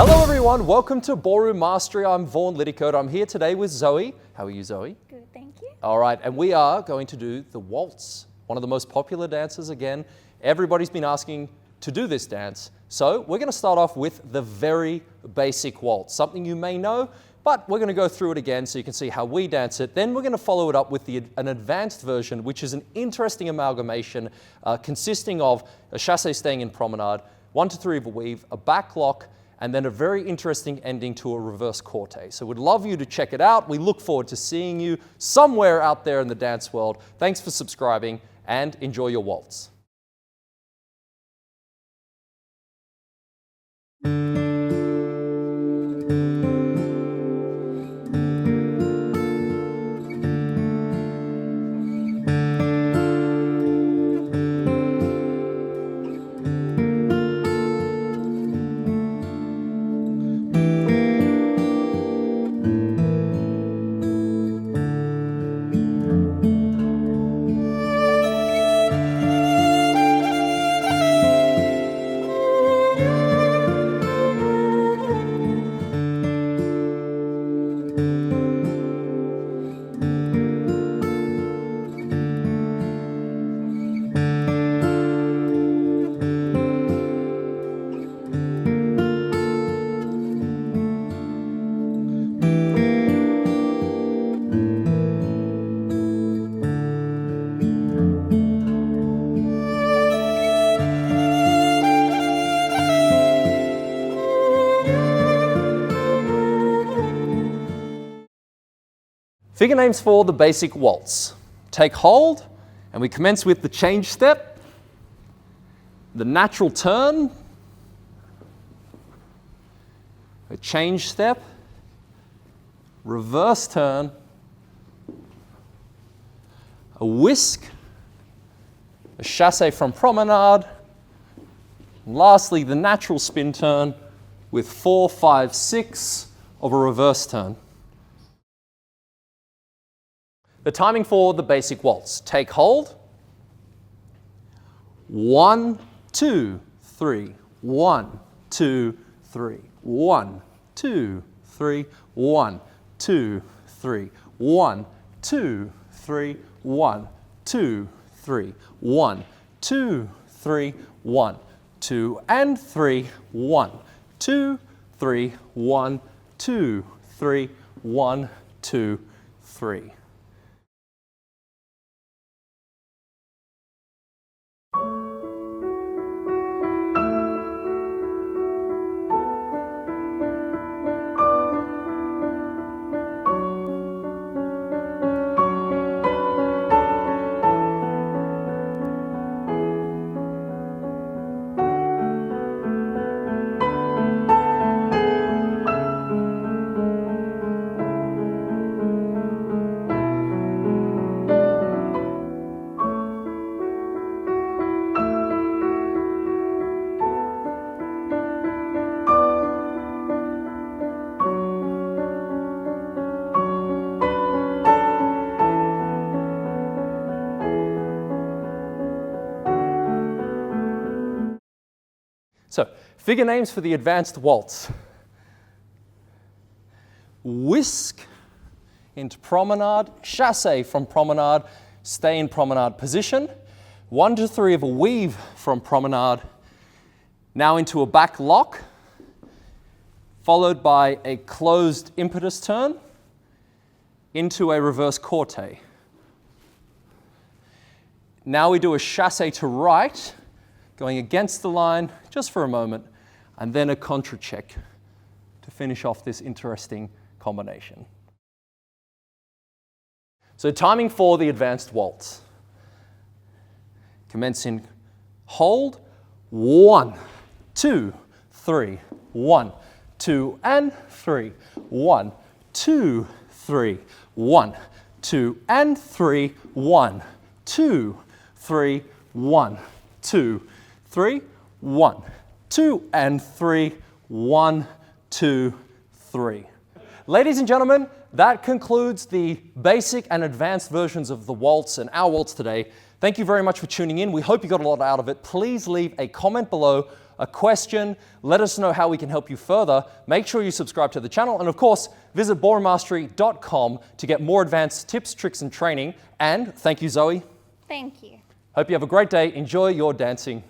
Hello everyone, welcome to Ballroom Mastery. I'm Vaughan Liddicoat. I'm here today with Zoe. How are you, Zoe? Good, thank you. All right, and we are going to do the waltz, one of the most popular dances again. Everybody's been asking to do this dance. So we're going to start off with the very basic waltz, something you may know, but we're going to go through it again so you can see how we dance it. Then we're going to follow it up with an advanced version, which is an interesting amalgamation consisting of a chasse staying in promenade, 1 to 3 of a weave, a back lock, and then a very interesting ending to a reverse corte. So we'd love you to check it out. We look forward to seeing you somewhere out there in the dance world. Thanks for subscribing and enjoy your waltz. Figure names for the basic waltz. Take hold, and we commence with the change step, the natural turn, a change step, reverse turn, a whisk, a chasse from promenade, and lastly the natural spin turn with 4, 5, 6 of a reverse turn. The timing for the basic waltz. Take hold. 1, 2, 3. 1, 2, 3. 1, 2, 3. 1, 2, 3. 1, 2, 3. 1, 2, 3. 1, 2, 3. 1, 2, and 3. 1, 2, 3. 1, 2, 3. 1, 2, 3. So, figure names for the advanced waltz. Whisk into promenade, chasse from promenade, stay in promenade position, 1 to 3 of a weave from promenade, now into a back lock, followed by a closed impetus turn, into a reverse corte. Now we do a chasse to right, going against the line just for a moment, and then a contra check to finish off this interesting combination. So timing for the advanced waltz. Commence in hold, 1, 2, 3, 1, 2, and 3, 1, 2, 3, 1, 2, and 3, 1, 2, 3, 1, 2, 3, 1, 2, and 3, 1, 2, 3. Ladies and gentlemen, that concludes the basic and advanced versions of the waltz and our waltz today. Thank you very much for tuning in. We hope you got a lot out of it. Please leave a comment below a question, let us know how we can help you further. Make sure you subscribe to the channel, and of course, visit ballroommastery.com to get more advanced tips, tricks, and training. And thank you, Zoe. Thank you. Hope you have a great day. Enjoy your dancing.